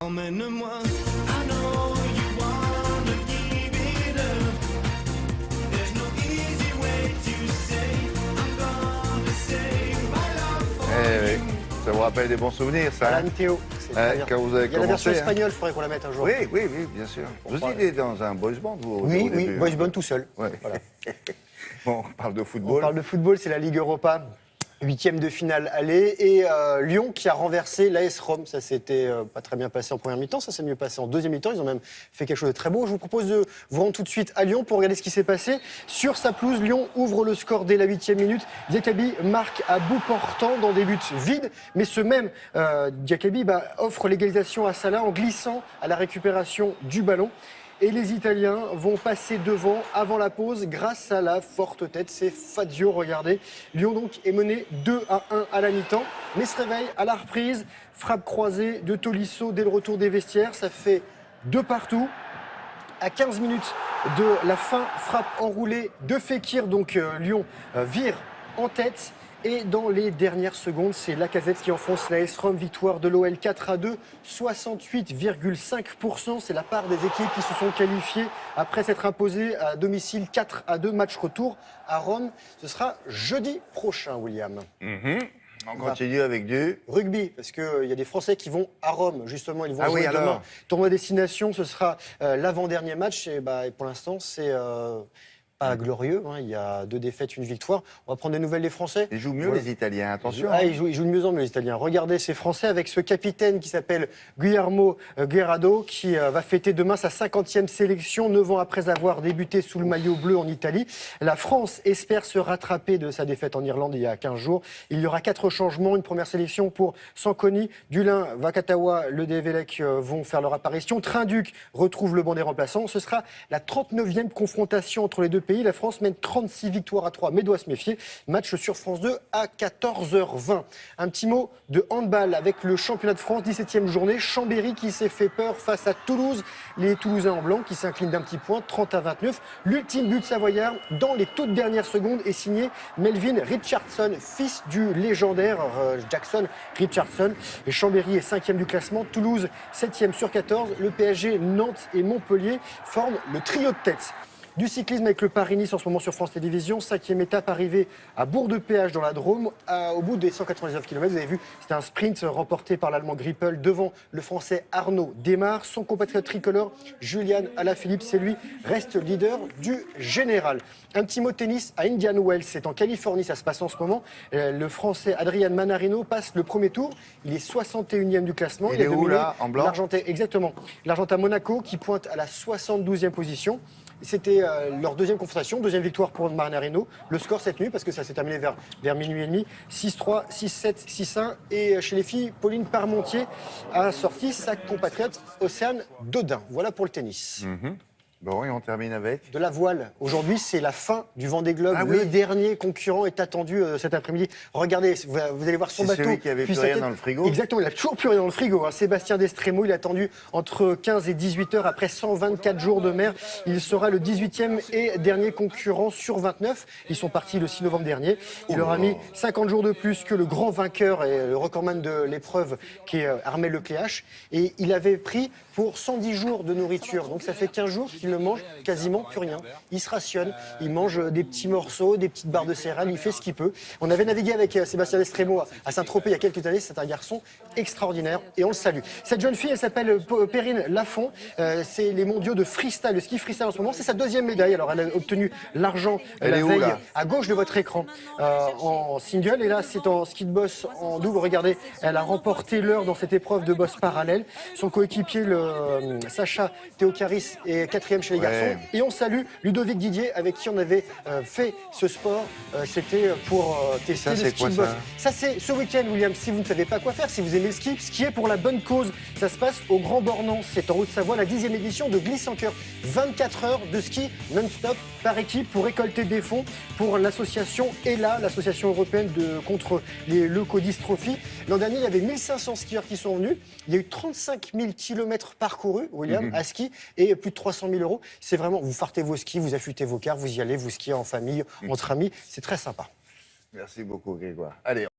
Emmène-moi, I know you wanna give it up. There's no easy way to say I'm gonna save my love for Eh you. oui, ça vous rappelle des bons souvenirs, ça Alan Théo, c'est très bien. quand vous avez Il y a la version commencé, hein. espagnole, il faudrait qu'on la mette un jour. Oui, bien sûr. Vous étiez dans un boys band, vous, au Oui, début, boys hein. band tout seul. Ouais. Voilà. Bon, on parle de On football. parle de football, c'est la Ligue Europa. 8e de finale aller et Lyon qui a renversé l'AS Rome. Ça s'était pas très bien passé en première mi-temps, ça s'est mieux passé en deuxième mi-temps. Ils ont même fait quelque chose de très beau. Je vous propose de vous rendre tout de suite à Lyon pour regarder ce qui s'est passé. Sur sa pelouse, Lyon ouvre le score dès la 8e minute. Diakaby marque à bout portant dans des buts vides, mais ce même Diakaby offre l'égalisation à Salah en glissant à la récupération du ballon. Et les Italiens vont passer devant avant la pause grâce à la forte tête. C'est Fazio, regardez. Lyon donc est mené 2-1 à la mi-temps, mais se réveille à la reprise. Frappe croisée de Tolisso dès le retour des vestiaires. Ça fait 2 partout. À 15 minutes de la fin, frappe enroulée de Fekir. Donc Lyon vire en tête. Et dans les dernières secondes, c'est Lacazette qui enfonce l'AS Rome. Victoire de l'OL 4-2, 68,5%. C'est la part des équipes qui se sont qualifiées après s'être imposées à domicile 4-2. Match retour à Rome. Ce sera jeudi prochain, William. On continue avec du... Rugby, parce qu'il y a des Français qui vont à Rome, justement. Ils vont Ah jouer oui, alors demain. Tournoi destination, ce sera l'avant-dernier match. Et pour l'instant, c'est... pas glorieux, hein. Il y a 2 défaites, 1 victoire. On va prendre des nouvelles des Français. Ils jouent mieux, Voilà. les Italiens, attention. Ils jouent de mieux en mieux, les Italiens. Regardez ces Français avec ce capitaine qui s'appelle Guillermo Guerrado, qui va fêter demain sa 50e sélection, 9 ans après avoir débuté sous le maillot bleu en Italie. La France espère se rattraper de sa défaite en Irlande il y a 15 jours. Il y aura 4 changements. Une première sélection pour Sanconi, Dulin, Vakatawa, Le Develec vont faire leur apparition. Trinduc retrouve le banc des remplaçants. Ce sera la 39e confrontation entre les deux pays. La France mène 36 victoires à 3, mais doit se méfier. Match sur France 2 à 14h20. Un petit mot de handball avec le championnat de France, 17e journée. Chambéry qui s'est fait peur face à Toulouse. Les Toulousains en blanc qui s'inclinent d'un petit point, 30-29. L'ultime but savoyard dans les toutes dernières secondes est signé Melvin Richardson, fils du légendaire Jackson Richardson. Et Chambéry est 5e du classement. Toulouse, 7e sur 14. Le PSG, Nantes et Montpellier forment le trio de tête. Du cyclisme avec le Paris-Nice en ce moment sur France Télévisions. 5e étape arrivée à Bourg-de-Péage dans la Drôme. Au bout des 199 km, vous avez vu, c'était un sprint remporté par l'Allemand Grippel devant le Français Arnaud Démare. Son compatriote tricolore, Julian Alaphilippe, c'est lui, reste leader du général. Un petit mot de tennis à Indian Wells, c'est en Californie, ça se passe en ce moment. Le Français Adrian Manarino passe le premier tour. Il est 61e du classement. Il est où là, en blanc? L'Argentin, exactement. L'Argentin Monaco qui pointe à la 72e position. C'était leur deuxième confrontation, deuxième victoire pour Manarino. Le score cette nuit, parce que ça s'est terminé vers minuit et demi, 6-3, 6-7, 6-1. Et chez les filles, Pauline Parmentier a sorti sa compatriote Océane Dodin. Voilà pour le tennis. Bon, et on termine avec... De la voile. Aujourd'hui, c'est la fin du Vendée Globe. Ah oui. Le dernier concurrent est attendu cet après-midi. Regardez, vous allez voir son C'est bateau. celui qui avait puis plus sa rien tête. dans le frigo. Exactement, il a toujours plus rien dans le frigo. Sébastien Destremo, il a attendu entre 15 et 18 heures après 124 jours de mer. Il sera le 18e et dernier concurrent sur 29. Ils sont partis le 6 novembre dernier. Il aura mis 50 jours de plus que le grand vainqueur et le recordman de l'épreuve qui est Armel Lecléache. Et il avait pris pour 110 jours de nourriture. Donc ça fait 15 jours qu'il ne mange quasiment plus rien. Il se rationne, il mange des petits morceaux, des petites barres de céréales, il fait ce qu'il peut. On avait navigué avec Sébastien Destremo à Saint-Tropez il y a quelques années, c'est un garçon extraordinaire et on le salue. Cette jeune fille, elle s'appelle Perrine Lafont, c'est les mondiaux de freestyle, le ski freestyle en ce moment, c'est sa 2e médaille. Alors elle a obtenu l'argent la est où, veille là à gauche de votre écran en single et là c'est en ski de boss en double. Regardez, elle a remporté l'heure dans cette épreuve de boss parallèle. Son coéquipier, Sacha Théocaris, est 4e chez les garçons. Et on salue Ludovic Didier avec qui on avait fait ce sport. C'était pour tester le ski de boss. Ça c'est ce week-end, William. Si vous ne savez pas quoi faire, si vous aimez le ski, skier pour la bonne cause. Ça se passe au Grand Bornand. C'est en Haute-Savoie, la 10e édition de Glisse en Cœur. 24 heures de ski non-stop par équipe pour récolter des fonds pour l'association ELA, l'association européenne contre les leucodystrophies. L'an dernier, il y avait 1500 skieurs qui sont venus. Il y a eu 35 000 km parcourus, William, à ski et plus de 300 000 euros. C'est vraiment, vous partez vos skis, vous affûtez vos cars, vous y allez, vous skiez en famille, entre amis. C'est très sympa. Merci beaucoup, Grégoire. Allez.